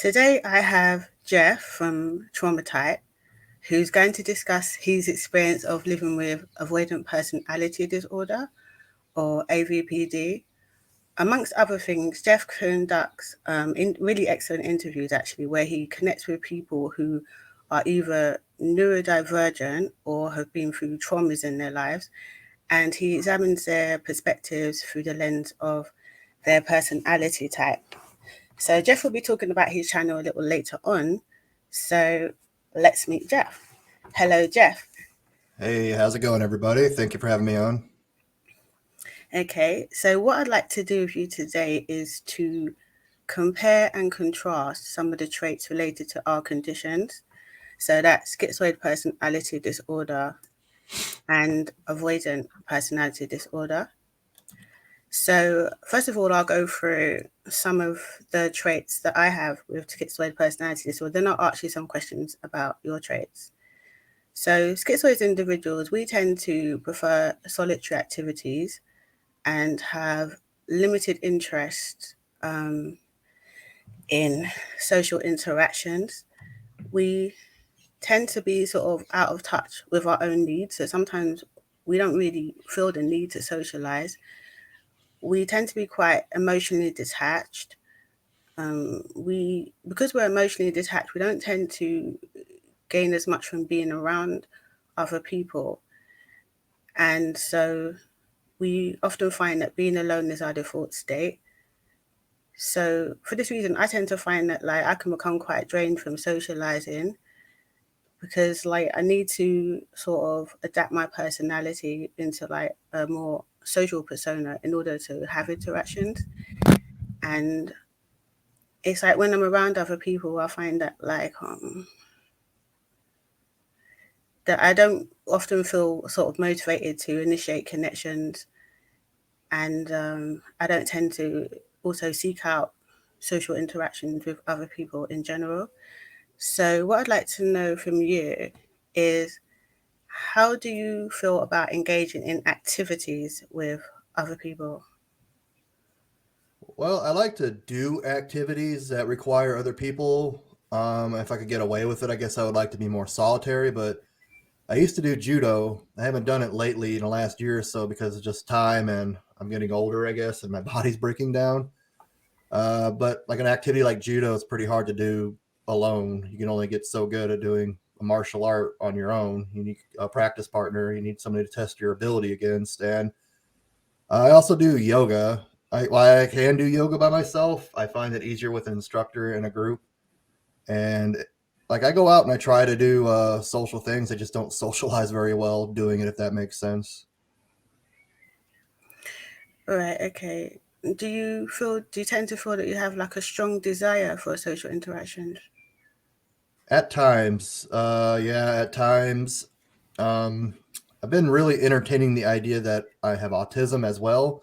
Today I have Jeff from Traumatite, who's going to discuss his experience of living with avoidant personality disorder, or AvPD. Amongst other things, Jeff conducts really excellent interviews actually, where he connects with people who are either neurodivergent or have been through traumas in their lives, and he examines their perspectives through the lens of their personality type. So Jeff will be talking about his channel a little later on. So let's meet Jeff. Hello, Jeff. Hey, how's it going, everybody? Thank you for having me on. Okay, so what I'd like to do with you today is to compare and contrast some of the traits related to our conditions. So that's schizoid personality disorder and avoidant personality disorder. So, first of all, I'll go through some of the traits that I have with schizoid personality disorder. Then I'll ask you some questions about your traits. So, schizoid individuals, we tend to prefer solitary activities and have limited interest in social interactions. We tend to be sort of out of touch with our own needs. So, sometimes we don't really feel the need to socialize. We tend to be quite emotionally detached. We because we're emotionally detached, we don't tend to gain as much from being around other people, and so we often find that being alone is our default state. So for this reason, I tend to find that like I can become quite drained from socializing because like I need to sort of adapt my personality into like a more social persona in order to have interactions. And it's like when I'm around other people, I find that that I don't often feel sort of motivated to initiate connections, and I don't tend to also seek out social interactions with other people in general. So, what I'd like to know from you is how do you feel about engaging in activities with other people? Well, I like to do activities that require other people. If I could get away with it, I guess I would like to be more solitary, but I used to do judo. I haven't done it lately in the last year or so because of just time and I'm getting older, I guess, and my body's breaking down. But like an activity like judo is pretty hard to do alone. You can only get so good at doing a martial art on your own. You need a practice partner. You need somebody to test your ability against. And I also do yoga. While I can do yoga by myself, I find it easier with an instructor in a group. And like I go out and I try to do social things. I just don't socialize very well doing it, if that makes sense. All right, okay. Do you tend to feel that you have like a strong desire for social interactions? At times, yeah, at times. Um, I've been really entertaining the idea that I have autism as well.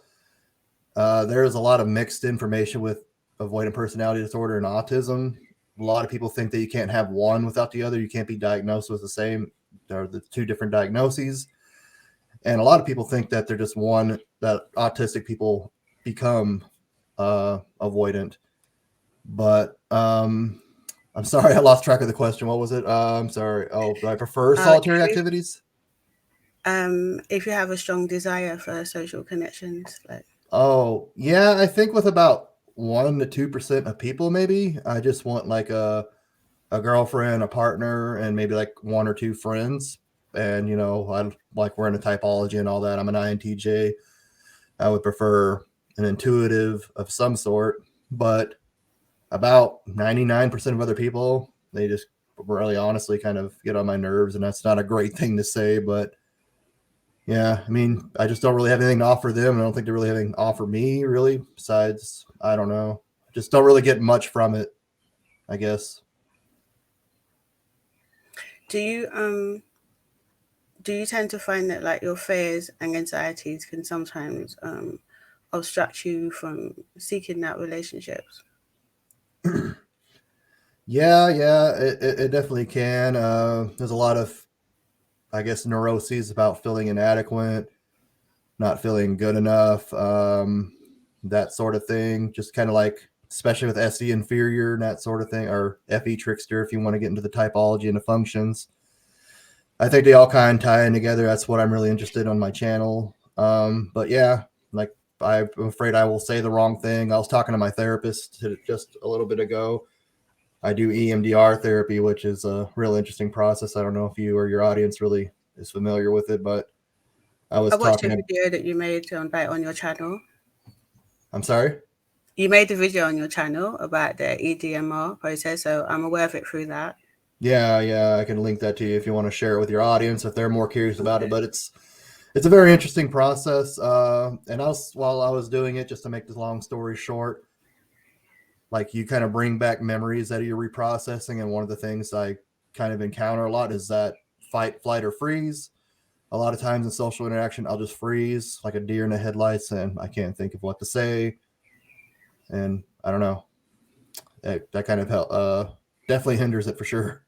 There is a lot of mixed information with avoidant personality disorder and autism. A lot of people think that you can't have one without the other. You can't be diagnosed with the same. They're the two different diagnoses. And a lot of people think that they're just one, that autistic people become avoidant. But I'm sorry, I lost track of the question. What was it? I'm sorry. Oh, do I prefer solitary If activities? if you have a strong desire for social connections, like Oh, yeah, I think with about 1 to 2% of people, maybe. I just want like a girlfriend, a partner, and maybe like one or two friends. And I like we're in a typology and all that. I'm an INTJ. I would prefer an intuitive of some sort, but about 99% of other people, they just really honestly kind of get on my nerves, and that's not a great thing to say, but yeah, I mean, I just don't really have anything to offer them, and I don't think they really have anything to offer me, really, besides, I don't know, just don't really get much from it, I guess. do you um do you tend to find that like your fears and anxieties can sometimes obstruct you from seeking out relationships? Yeah, it definitely can. There's a lot of, I guess, neuroses about feeling inadequate, not feeling good enough, that sort of thing. Just kind of like especially with SE inferior and that sort of thing, or FE trickster if you want to get into the typology and the functions. I think they all kind of tie in together. That's what I'm really interested in on my channel. But yeah, like I'm afraid I will say the wrong thing. I was talking to my therapist just a little bit ago. I do EMDR therapy, which is a real interesting process. I don't know if you or your audience really is familiar with it, but I I was watched a talking to, video that you made on your channel. I'm sorry? You made a video on your channel about the EDMR process, so I'm aware of it through that. Yeah, I can link that to you if you want to share it with your audience if they're more curious about it. Okay. But it's a very interesting process. And while I was doing it, just to make this long story short, like you kind of bring back memories that you're reprocessing. And one of the things I kind of encounter a lot is that fight, flight, or freeze. A lot of times in social interaction, I'll just freeze like a deer in the headlights, and I can't think of what to say. And I don't know. That kind of definitely hinders it for sure.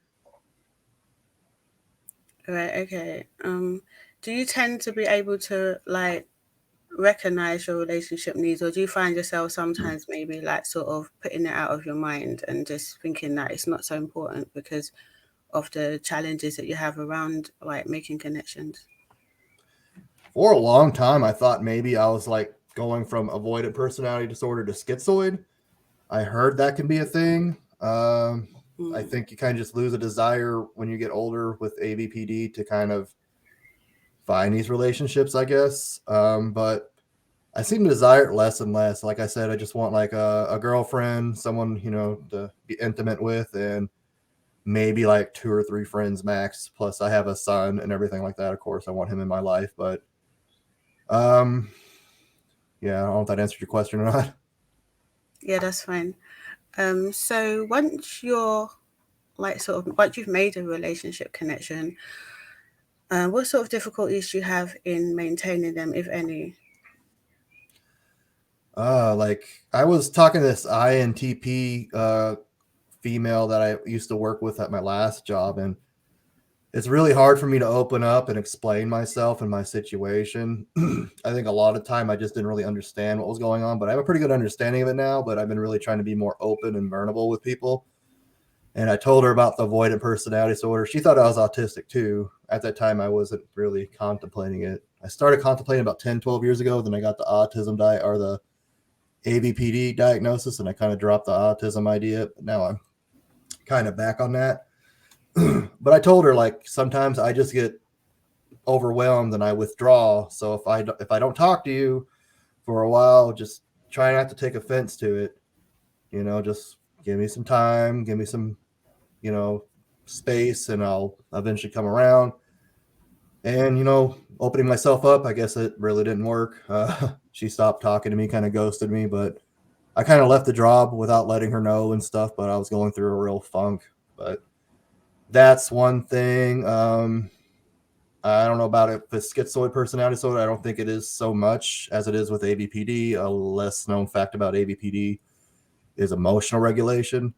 Right, okay. Do you tend to be able to like recognize your relationship needs, or do you find yourself sometimes maybe like sort of putting it out of your mind and just thinking that it's not so important because of the challenges that you have around like making connections? For a long time, I thought maybe I was like going from avoidant personality disorder to schizoid. I heard that can be a thing. I Mm. think you kind of just lose a desire when you get older with AvPD to kind of find these relationships, I guess. But I seem to desire it less and less. Like I said, I just want like a girlfriend, someone, to be intimate with, and maybe like 2 or 3 friends max. Plus, I have a son and everything like that. Of course, I want him in my life. But um, yeah, I don't know if that answered your question or not. Yeah, that's fine. So once you've made a relationship connection, what sort of difficulties do you have in maintaining them, if any? Like I was talking to this INTP female that I used to work with at my last job, and it's really hard for me to open up and explain myself and my situation. I think a lot of time I just didn't really understand what was going on, but I have a pretty good understanding of it now. But I've been really trying to be more open and vulnerable with people. And I told her about the avoidant personality disorder. She thought I was autistic too. At that time, I wasn't really contemplating it. I started contemplating about 10, 12 years ago. Then I got the autism diet or the AvPD diagnosis, and I kind of dropped the autism idea. But now I'm kind of back on that. But I told her like sometimes I just get overwhelmed and I withdraw. So if I don't talk to you for a while, just try not to take offense to it. Just give me some time, give me some you know space, and I'll eventually come around. And opening myself up, I guess it really didn't work. She stopped talking to me, kind of ghosted me, but I kind of left the job without letting her know and stuff. But I was going through a real funk. But that's one thing. I don't know about it. The schizoid personality disorder, I don't think it is so much as it is with AvPD. A less known fact about AvPD is emotional regulation.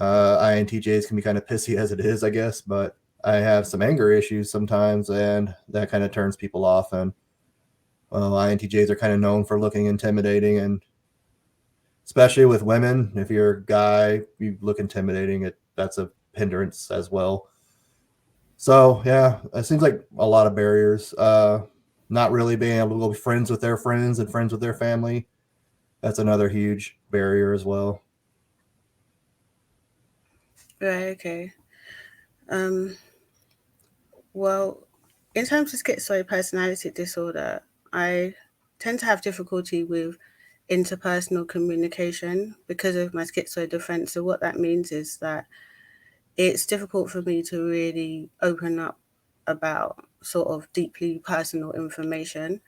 INTJs can be kind of pissy as it is, I guess, but I have some anger issues sometimes, and that kind of turns people off. And INTJs are kind of known for looking intimidating, and especially with women, if you're a guy, you look intimidating. That's a hindrance as well. So yeah, it seems like a lot of barriers. Not really being able to be friends with their friends and friends with their family. That's another huge barrier as well. Right, okay. Um, well, in terms of schizoid personality disorder, I tend to have difficulty with interpersonal communication because of my schizoid defense. So what that means is that it's difficult for me to really open up about sort of deeply personal information,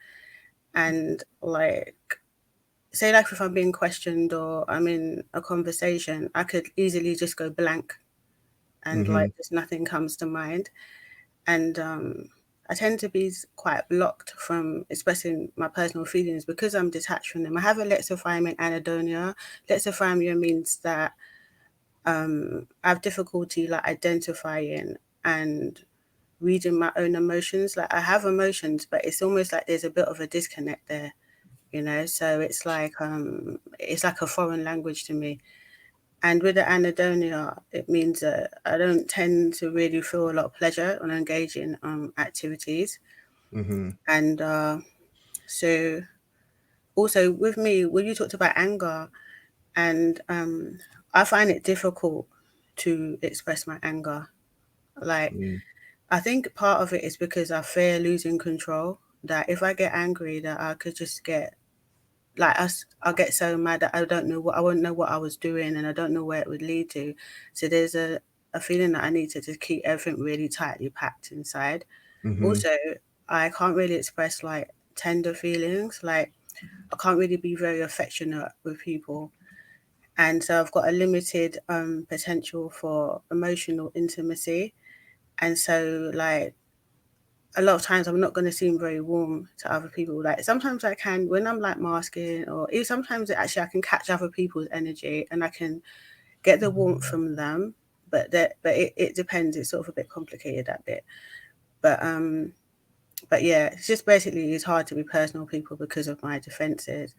and like say like if I'm being questioned or I'm in a conversation, I could easily just go blank and Mm-hmm. like just nothing comes to mind. And I tend to be quite blocked from expressing my personal feelings because I'm detached from them. I have a lexophrymia anhedonia. Lexophrymia means that I have difficulty like identifying and reading my own emotions. Like I have emotions, but it's almost like there's a bit of a disconnect there. So it's like a foreign language to me. And with the anhedonia, it means that I don't tend to really feel a lot of pleasure on engaging activities. Mm-hmm. And so also with me, when you talked about anger, and I find it difficult to express my anger. Like, Mm-hmm. I think part of it is because I fear losing control. That if I get angry, that I could just get like I get so mad that I won't know what I was doing, and I don't know where it would lead to. So there's a feeling that I need to just keep everything really tightly packed inside. Mm-hmm. Also, I can't really express like tender feelings. Like I can't really be very affectionate with people, and so I've got a limited potential for emotional intimacy. And so like a lot of times I'm not going to seem very warm to other people. Like sometimes I can when I'm like masking, or even sometimes actually I can catch other people's energy and I can get the warmth from them. But it depends. It's sort of a bit complicated that bit. But yeah, it's just basically it's hard to be personal with people because of my defenses.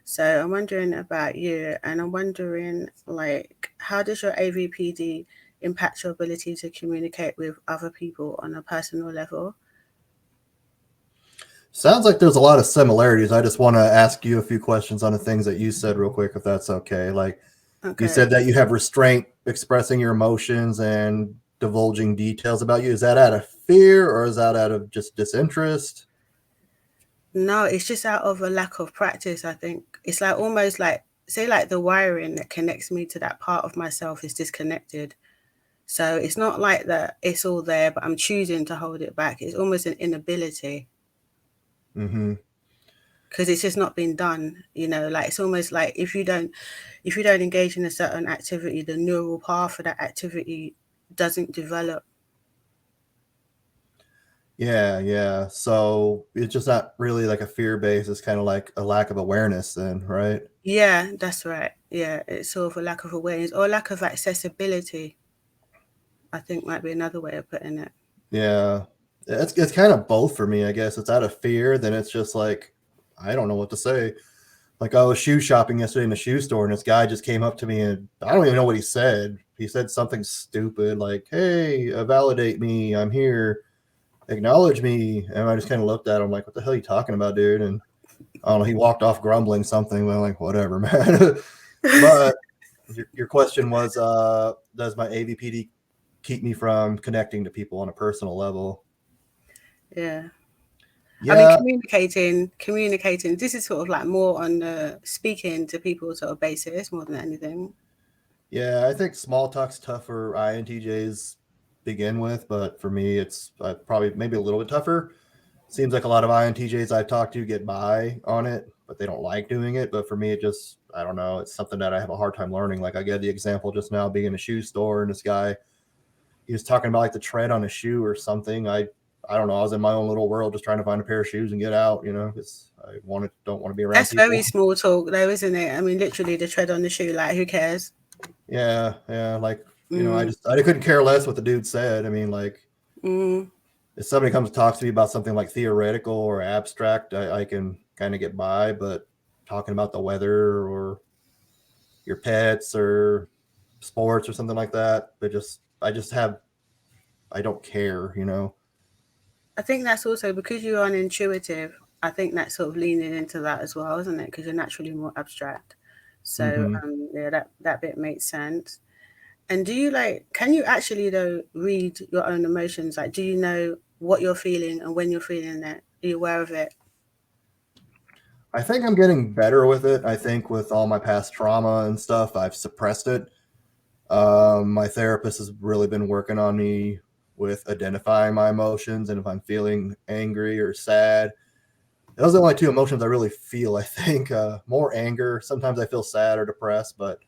So I'm wondering about you, and I'm wondering like how does your AVPD impact your ability to communicate with other people on a personal level? Sounds like there's a lot of similarities. I just want to ask you a few questions on the things that you said real quick, if that's okay. Like you Okay. said that you have restraint expressing your emotions and divulging details about you. Is that out of fear or is that out of just disinterest? No, it's just out of a lack of practice, I think. It's like almost like, say, like the wiring that connects me to that part of myself is disconnected. So it's not like that it's all there, but I'm choosing to hold it back. It's almost an inability Mm-hmm. because it's just not been done. Like it's almost like if you don't engage in a certain activity, the neural path for that activity doesn't develop. Yeah, yeah. So it's just not really like a fear base. It's kind of like a lack of awareness, then, right? Yeah, that's right. Yeah, it's sort of a lack of awareness or lack of accessibility, I think might be another way of putting it. Yeah. It's kind of both for me, I guess. It's out of fear, then it's just like I don't know what to say. Like I was shoe shopping yesterday in the shoe store, and this guy just came up to me, and I don't even know what he said. He said something stupid like, "Hey, validate me. I'm here. Acknowledge me." And I just kind of looked at him like, "What the hell are you talking about, dude?" And I don't know. He walked off grumbling something. But I'm like, "Whatever, man." But your question was, does my AVPD keep me from connecting to people on a personal level? Yeah. I mean, Yeah, communicating. This is sort of like more on the speaking to people sort of basis more than anything. yeah. I think small talk's tough for INTJs begin with, but for me, it's probably maybe a little bit tougher. Seems like a lot of INTJs I've talked to get by on it, but they don't like doing it. But for me, it just, I don't know, it's something that I have a hard time learning. Like I gave the example just now being in a shoe store and this guy, he was talking about like the tread on a shoe or something. I don't know. I was in my own little world just trying to find a pair of shoes and get out, because I don't want to be around That's very people. small talk, though, isn't it? I mean, literally the tread on the shoe. Like, who cares? Yeah, yeah. Like, Mm, I couldn't care less what the dude said. I mean, like, mm. if somebody comes to talk to me about something like theoretical or abstract, I can kind of get by, but talking about the weather or your pets or sports or something like that, I don't care. I think that's also because you're unintuitive. I think that's sort of leaning into that as well, isn't it? Because you're naturally more abstract. So Mm-hmm. yeah, that bit makes sense. And do you like? Can you actually though read your own emotions? Like, do you know what you're feeling and when you're feeling it? Are you aware of it? I think I'm getting better with it. I think with all my past trauma and stuff, I've suppressed it. My therapist has really been working on me with identifying my emotions and if I'm feeling angry or sad. Those are the only two emotions I really feel. I think more anger. Sometimes I feel sad or depressed, but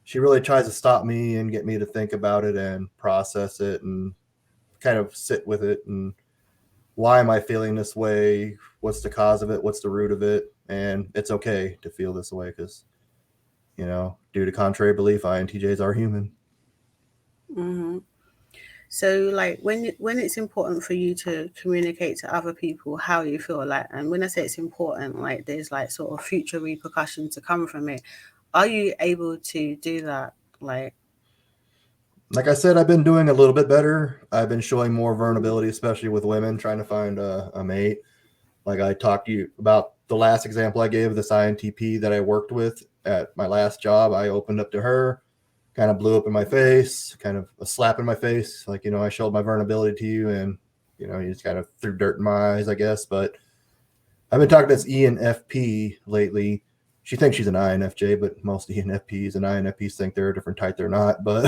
she really tries to stop me and get me to think about it and process it and kind of sit with it and why am I feeling this way? What's the cause of it? What's the root of it? And it's okay to feel this way because, due to contrary belief, INTJs are human. Hmm. So like when it's important for you to communicate to other people how you feel, like, and when I say it's important, like there's like sort of future repercussions to come from it. Are you able to do that? Like, Like I said, I've been doing a little bit better. I've been showing more mm, vulnerability, especially with women, trying to find a mate. Like I talked to you about the last example I gave, this INTP that I worked with at my last job. I opened up to her, kind of blew up in my face, kind of a slap in my face. Like, I showed my vulnerability to you, and, you just kind of threw dirt in my eyes, I guess. But I've been talking to this ENFP lately. She thinks she's an INFJ, but most ENFPs and INFPs think they're a different type. They're not, but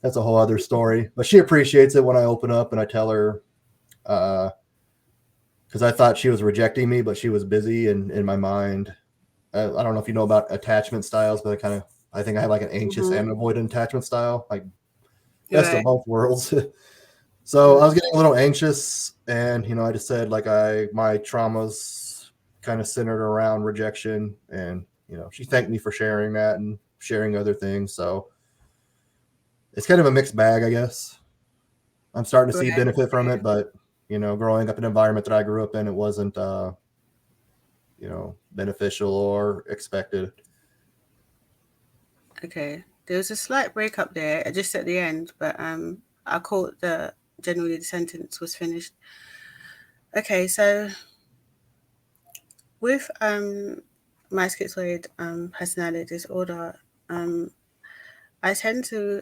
that's a whole other story. But she appreciates it when I open up and I tell her, uh, because I thought she was rejecting me, but she was busy. And in my mind, I don't know if you know about attachment styles, but I think I have like an anxious mm-hmm. and avoidant attachment style, like best of Right. both worlds. So I Mm, was getting a little anxious, and I just said like my traumas kind of centered around rejection, and she thanked me for sharing that and sharing other things. So it's kind of a mixed bag, I guess. I'm starting to see right. benefit from it, but growing up in an environment that I grew up in, it wasn't beneficial or expected. Okay. There was a slight breakup there, just at the end, but I caught the generally the sentence was finished. Okay, so with my schizoid personality disorder, um I tend to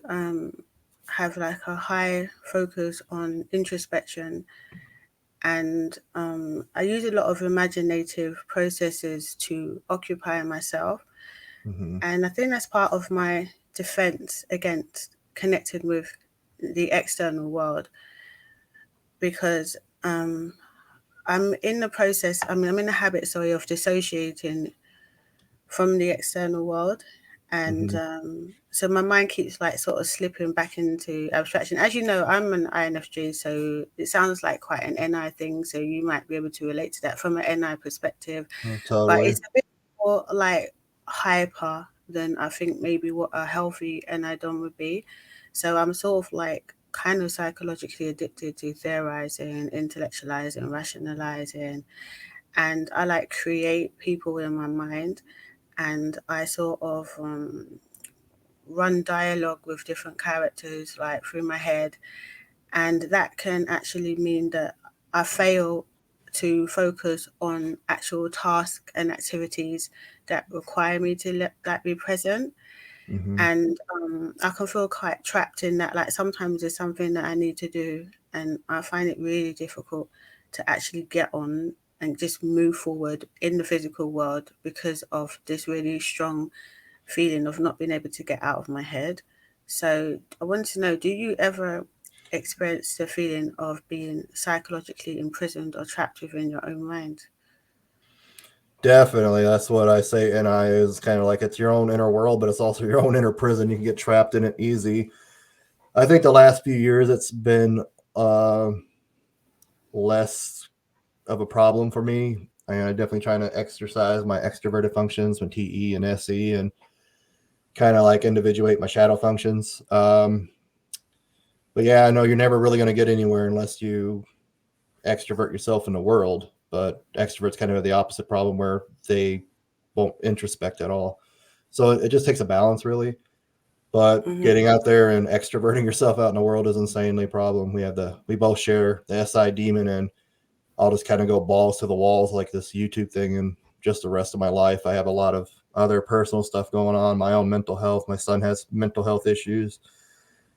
have like a high focus on introspection, and I use a lot of imaginative processes to occupy myself. Mm-hmm. And I think that's part of my defense against connecting with the external world, because I'm in the process, I mean, I'm in the habit, sorry, of dissociating from the external world. And Mm-hmm. so my mind keeps like sort of slipping back into abstraction. As you know, I'm an INFJ, so it sounds like quite an NI thing. So you might be able to relate to that from an NI perspective. But Totally. it's a bit more like hyper than I think maybe what a healthy NI dom would be. So I'm sort of like kind of psychologically addicted to theorizing, intellectualizing, rationalizing, and I like create people in my mind, and I sort of run dialogue with different characters like through my head, and that can actually mean that I fail to focus on actual tasks and activities that require me to let that be present. Mm-hmm. And I can feel quite trapped in that. Like sometimes there's something that I need to do, and I find it really difficult to actually get on and just move forward in the physical world because of this really strong feeling of not being able to get out of my head. So I wanted to know, do you ever experience the feeling of being psychologically imprisoned or trapped within your own mind? Definitely, that's what I say. NI is kind of like it's your own inner world, but it's also your own inner prison. You can get trapped in it easy. I think the last few years it's been uh, less of a problem for me. And I'm definitely trying to exercise my extroverted functions with TE and SE, and kind of like individuate my shadow functions. But yeah, I know you're never really going to get anywhere unless you extrovert yourself in the world. But extroverts kind of have the opposite problem where they won't introspect at all. So it just takes a balance, really. But Hmm. getting out there and extroverting yourself out in the world is insanely a problem. We both share the SI demon, and I'll just kind of go balls to the walls like this YouTube thing, and just the rest of my life. I have a lot of other personal stuff going on, my own mental health. My son has mental health issues,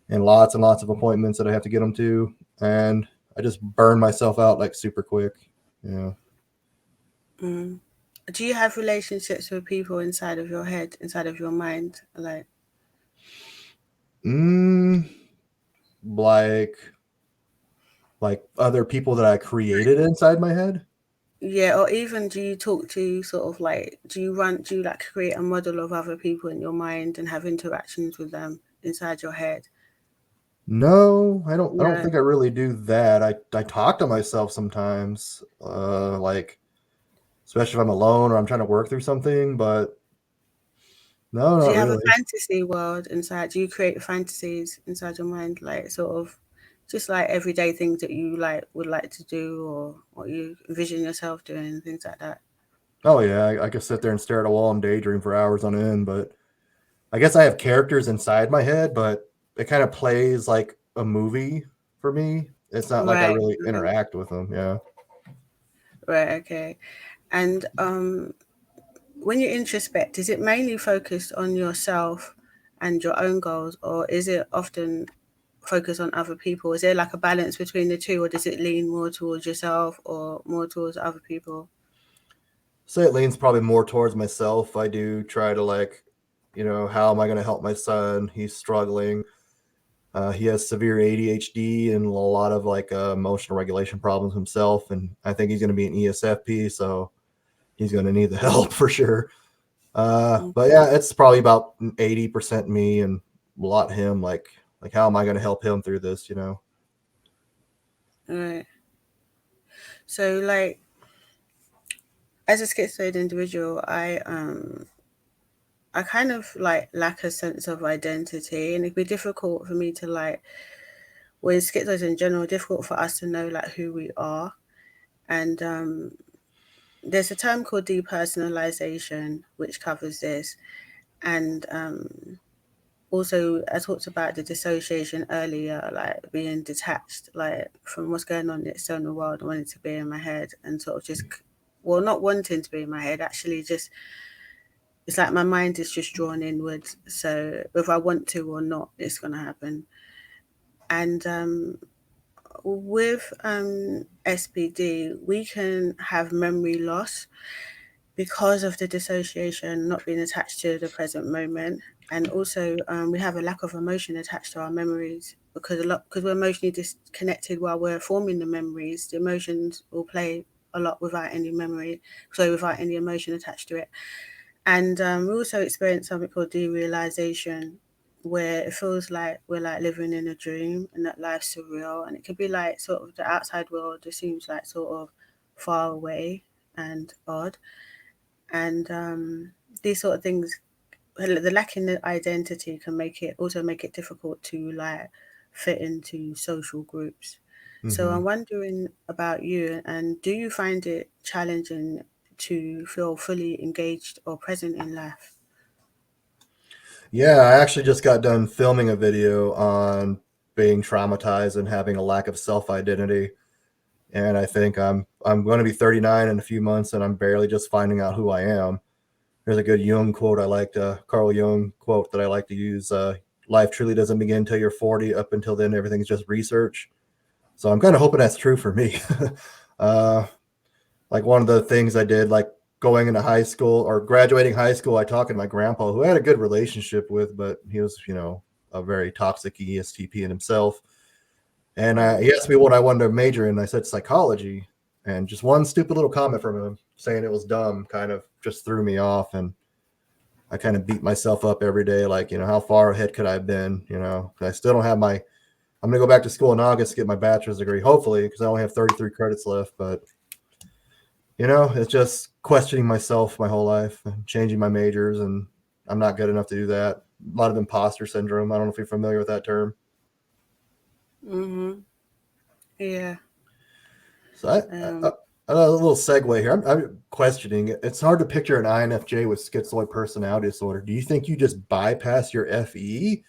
and lots of appointments that I have to get him to. And I just burn myself out like super quick. Yeah. Mm. Do you have relationships with people inside of your head, inside of your mind? Like, Mm, like other people that I created inside my head. yeah, or even do you talk to sort of like, do you like create a model of other people in your mind and have interactions with them inside your head? No, I don't. I don't No. think I really do that. I talk to myself sometimes, like especially if I'm alone or I'm trying to work through something. But no, Do not you have a really. fantasy world inside? Do you create fantasies inside your mind, like sort of Just like everyday things that you like would like to do, or what you envision yourself doing, things like that. Oh yeah, I could sit there and stare at a wall and daydream for hours on end, but I guess I have characters inside my head, but it kind of plays like a movie for me. It's not like I Right. really Mhm. interact with them. Yeah. Right. Okay. And when you introspect, is it mainly focused on yourself and your own goals, or is it often focused on other people? Is there like a balance between the two, or does it lean more towards yourself or more towards other people? So it leans probably more towards myself. I do try to how am I going to help my son? He's struggling. He has severe ADHD and a lot of emotional regulation problems himself, and I think he's going to be an ESFP, so he's going to need the help for sure. Mm. But yeah, it's probably about 80% me and a lot him. Like how am I going to help him through this? Right. So, like, as a schizoid individual, I kind of like lack a sense of identity, and it'd be difficult for me to like, with schizoids in general, difficult for us to know like who we are. And there's a term called depersonalization, which covers this. And also, I talked about the dissociation earlier, like being detached, like from what's going on in the external world, wanting to be in my head, and sort of just, well, not wanting to be in my head, actually, just it's like my mind is just drawn inwards. So whether I want to or not, it's gonna happen. And with SPD, we can have memory loss because of the dissociation, not being attached to the present moment. And also, we have a lack of emotion attached to our memories because we're emotionally disconnected while we're forming the memories. The emotions will play a lot without any memory, so without any emotion attached to it. And we also experience something called derealization, where it feels like we're like living in a dream and that life's surreal. And it could be like sort of the outside world just seems like sort of far away and odd. And these sort of things, the lacking the identity can make it difficult to like fit into social groups. So Hmm. I'm wondering about you, and do you find it challenging to feel fully engaged or present in life? Yeah, I actually just got done filming a video on being traumatized and having a lack of self identity. And I think I'm going to be 39 in a few months, and I'm barely just finding out who I am. There's a good Jung quote I like to Carl Jung quote that I like to use. Life truly doesn't begin until you're 40. Up until then, everything's just research. So I'm kind of hoping that's true for me. uh, like one of the things I did, like going into high school or graduating high school, I talked to my grandpa, who I had a good relationship with, but he was, a very toxic ESTP in himself. And Mm. he asked me what I wanted to major in. I said psychology, and just one stupid little comment from him saying it was dumb kind of just threw me off. And I kind of beat myself up every day, like, how far ahead could I have been? I still don't have my. I'm gonna go back to school in August to get my bachelor's degree, hopefully, because I only have 33 credits left. But it's just questioning myself my whole life, and changing my majors, and I'm not good enough to do that. A lot of imposter syndrome. I don't know if you're familiar with that term. Mhm. Yeah. So Um. a little segue here. I'm questioning it. It's hard to picture an INFJ with schizoid personality disorder. Do you think you just bypass your FE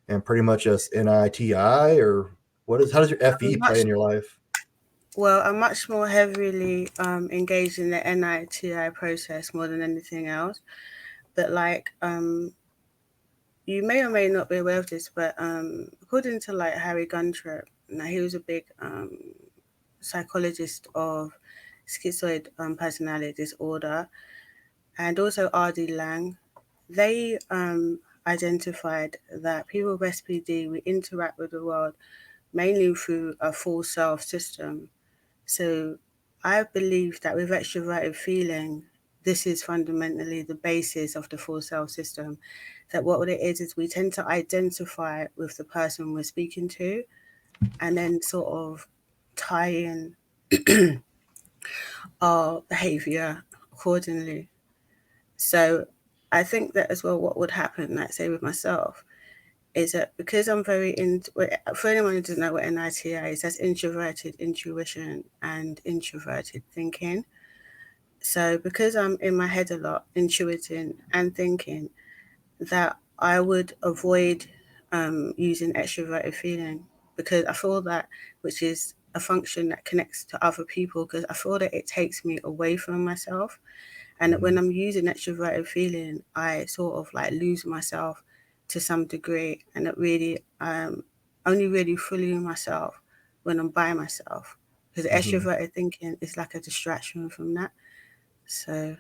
and pretty much just NITI, or how does your I'm FE play much in your life? I'm much more heavily engaged in the NITI process more than anything else. But like you may or may not be aware of this, but according to like Harry Guntrip, now he was a big psychologist of schizoid personality disorder, and also R.D. Lang. They identified that people with SPD we interact with the world mainly through a full self system. So I believe that with extroverted feeling, this is fundamentally the basis of the full self system. That what it is we tend to identify with the person we're speaking to, and then sort of tie in our behavior accordingly. So I think that as well, what would happen, like say with myself, is that because I'm very in. For anyone who doesn't know what NITI is, that's introverted intuition and introverted thinking. So because I'm in my head a lot, intuiting and thinking, that I would avoid using extroverted feeling because I feel that, which is a function that connects to other people, because I feel that it takes me away from myself. And that when Mhm. I'm using extroverted feeling, I sort of like lose myself to some degree, and it really only really fully myself when I'm by myself. Because Mhm. extroverted thinking is like a distraction from that. So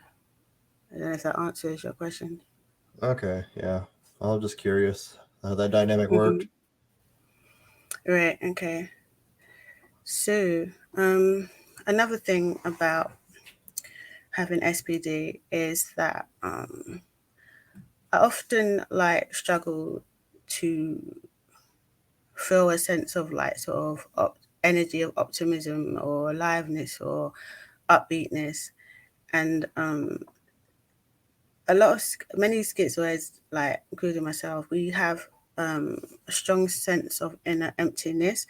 I don't know if that answers your question. Okay, yeah. I'm just curious how that dynamic Hmm. worked. Right. Okay. So, um, another thing about having SPD is that I often like struggle to feel a sense of like sort of energy of optimism or aliveness or upbeatness, and a lot of many schizoids, like including myself, we have a strong sense of inner emptiness,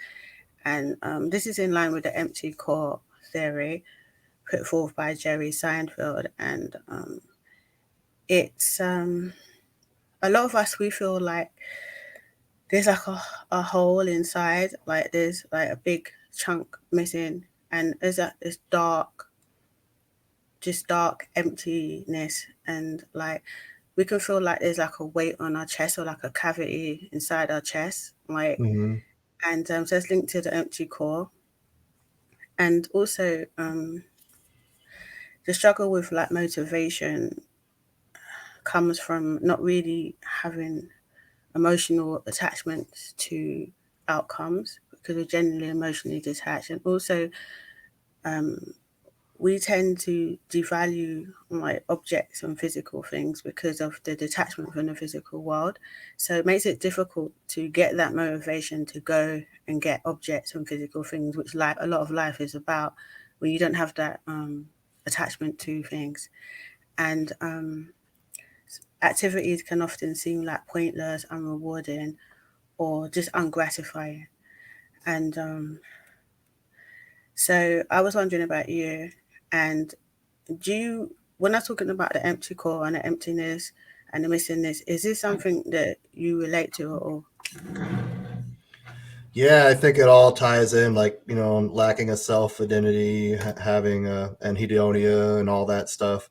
and this is in line with the empty core theory put forth by Jerry Seinfeld, and it's a lot of us, we feel like there's like a hole inside, like there's like a big chunk missing, and there's like this dark, just dark emptiness, and like we can feel like there's like a weight on our chest or like a cavity inside our chest, like, Hmm. and so it's linked to the empty core, and also the struggle with like motivation comes from not really having emotional attachments to outcomes because we're generally emotionally detached, and also um, we tend to devalue like objects and physical things because of the detachment from the physical world. So it makes it difficult to get that motivation to go and get objects and physical things, which like a lot of life is about when you don't have that attachment to things. And activities can often seem like pointless, unrewarding, or just ungratifying. And so I was wondering about you, and do you, when I'm talking about the empty core and the emptiness and the missingness, is this something that you relate to at all? Yeah, I think it all ties in, like, lacking a self identity, having a anhedonia, and all that stuff.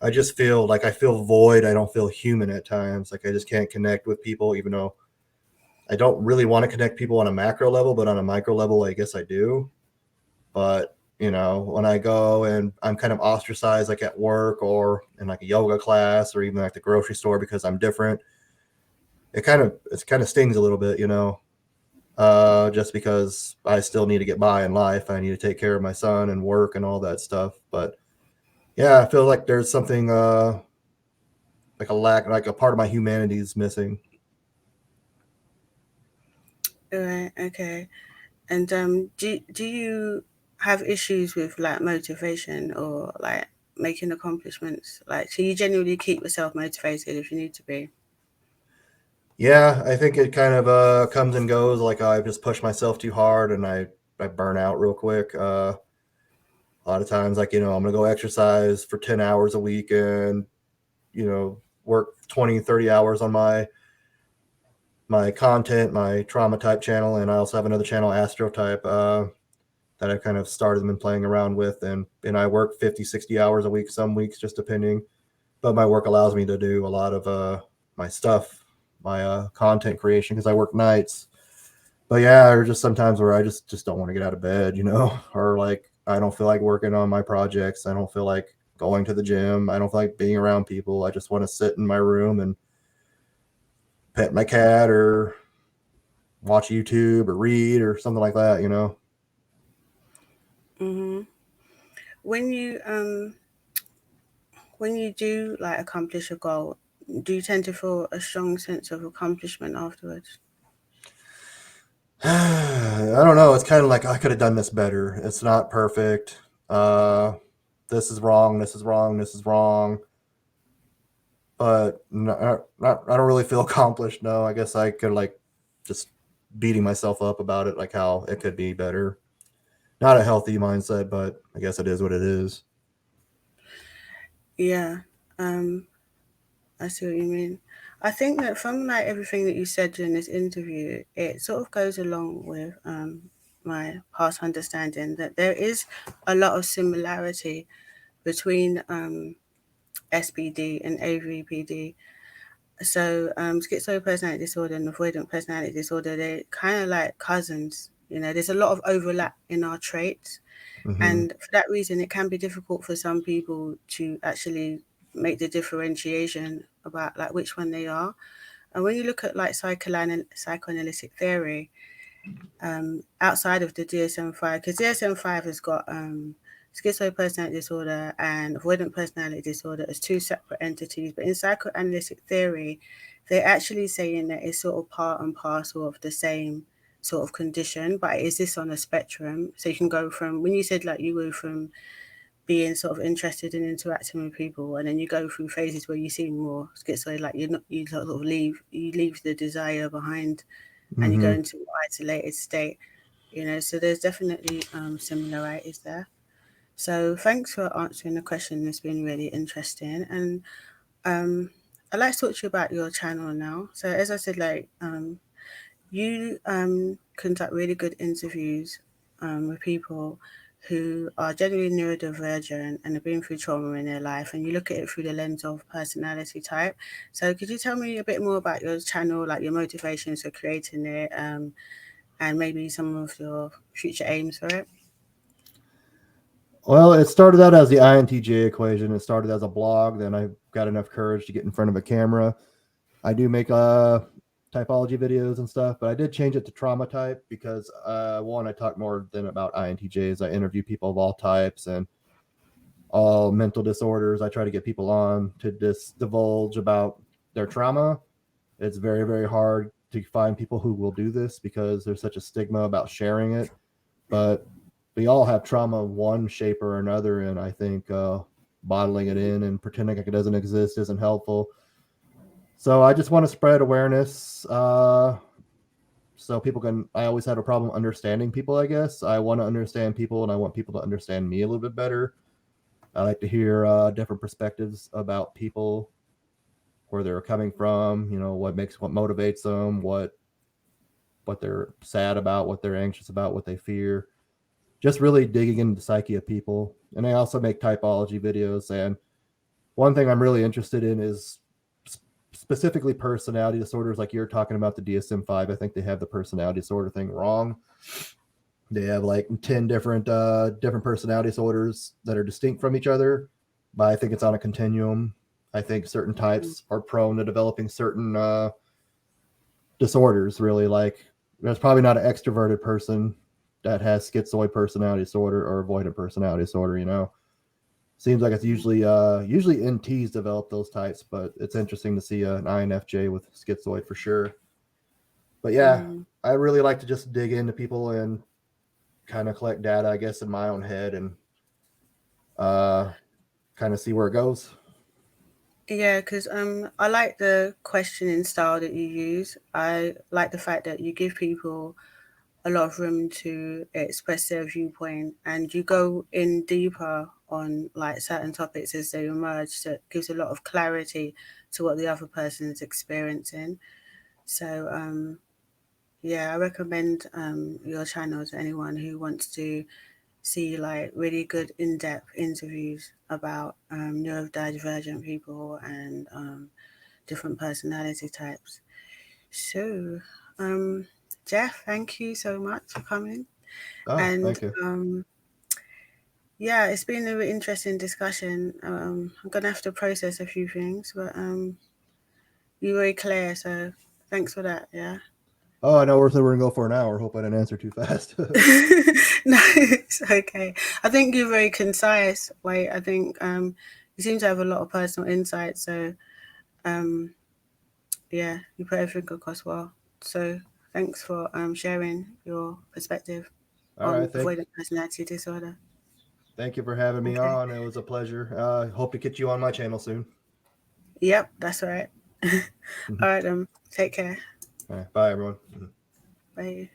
I just feel like I feel void. I don't feel human at times. Like I just can't connect with people, even though I don't really want to connect people on a macro level, but on a micro level, I guess I do. But when I go and I'm kind of ostracized, like at work or in like a yoga class or even like the grocery store because I'm different, it kind of stings a little bit, just because I still need to get by in life. I need to take care of my son and work and all that stuff. But yeah, I feel like there's something like a lack, like a part of my humanity is missing. Right, okay. And do you have issues with like motivation or like making accomplishments? Like, so you genuinely keep yourself motivated if you need to be? Yeah, I think it kind of comes and goes. Like I just push myself too hard and I burn out real quick. A lot of times, like I'm gonna go exercise for 10 hours a week and work 20, 30 hours on my content, my trauma type channel, and I also have another channel, Astro type, that I've kind of started and been playing around with, and I work 50, 60 hours a week, some weeks just depending. But my work allows me to do a lot of my stuff, my content creation because I work nights. But yeah, or just sometimes where I just don't want to get out of bed, or like I don't feel like working on my projects. I don't feel like going to the gym. I don't feel like being around people. I just want to sit in my room and pet my cat or watch YouTube or read or something like that. Mm-hmm. When you when you do like accomplish a goal, do you tend to feel a strong sense of accomplishment afterwards? I don't know. It's kind of like I could have done this better. It's not perfect. Uh, this is wrong. This is wrong. This is wrong. but I don't really feel accomplished. No, I guess I could like just beating myself up about it, like how it could be better. Not a healthy mindset, but I guess it is what it is. Yeah, um, I see what you mean. I think that from like everything that you said during this interview, it sort of goes along with my past understanding that there is a lot of similarity between SPD and AvPD. So schizoid personality disorder and avoidant personality disorder, they're kind of like cousins. You know, there's a lot of overlap in our traits. Mm-hmm. And for that reason, it can be difficult for some people to actually make the differentiation about like which one they are. And when you look at like psychoanalytic theory, outside of the DSM-5, because DSM-5 has got schizoid personality disorder and avoidant personality disorder as two separate entities. But in psychoanalytic theory, they're actually saying that it's sort of part and parcel of the same sort of condition, but it exists on a spectrum. So you can go from, when you said like you go from being sort of interested in interacting with people, and then you go through phases where you seem more schizoid, like you're not, you sort of leave the desire behind, and you go Mm-hmm. into an isolated state. You know, so there's definitely similarities there. So thanks for answering the question. It's been really interesting, and um, I'd like to talk to you about your channel now. So as I said, like you conduct really good interviews with people who are generally neurodivergent and have been through trauma in their life, and you look at it through the lens of personality type. So could you tell me a bit more about your channel, like your motivations for creating it, and maybe some of your future aims for it? Well, it started out as the INTJ equation. It started as a blog. Then I got enough courage to get in front of a camera. I do make typology videos and stuff, but I did change it to trauma type because one, I talk more than about INTJs. I interview people of all types and all mental disorders. I try to get people on to just divulge about their trauma. It's very, very hard to find people who will do this because there's such a stigma about sharing it. But we all have trauma of one shape or another, and I think bottling it in and pretending like it doesn't exist isn't helpful. So I just want to spread awareness so people can. I always had a problem understanding people, I guess. I want to understand people and I want people to understand me a little bit better. I like to hear different perspectives about people, where they're coming from, what motivates them, what they're sad about, what they're anxious about, what they fear. Just really digging into the psyche of people. And I also make typology videos. And one thing I'm really interested in is specifically personality disorders, like you're talking about the DSM-5. I think they have the personality disorder thing wrong. They have like 10 different personality disorders that are distinct from each other, but I think it's on a continuum. I think certain Mm-hmm. types are prone to developing certain disorders. Really, like there's probably not an extroverted person that has schizoid personality disorder or avoidant personality disorder. Seems like it's usually NTs develop those types, but it's interesting to see an INFJ with schizoid for sure. But yeah, Mm-hmm. I really like to just dig into people and kind of collect data, I guess, in my own head and uh, kind of see where it goes. Yeah, because I like the questioning style that you use. I like the fact that you give people a lot of room to express their viewpoint, and you go in deeper on like certain topics as they emerge. So it gives a lot of clarity to what the other person is experiencing. So yeah, I recommend your channel to anyone who wants to see like really good in-depth interviews about neurodivergent people and different personality types. So, um, Jeff, thank you so much for coming. Oh, And thank you. yeah, it's been a really interesting discussion. I'm gonna have to process a few things, but you're very clear, so thanks for that. Yeah. Oh, I know we're going to go for an hour. Hope I didn't answer too fast. No, it's okay. I think you're very concise. Wait, I think you seem to have a lot of personal insight. So um, yeah, you put everything across well. So thanks for sharing your perspective All on right, avoidant personality disorder. thank you for having me Okay. on. It was a pleasure. Hope to get you on my channel soon. Yep, that's right. Mhm. All right, take care. All right, bye, everyone. Bye.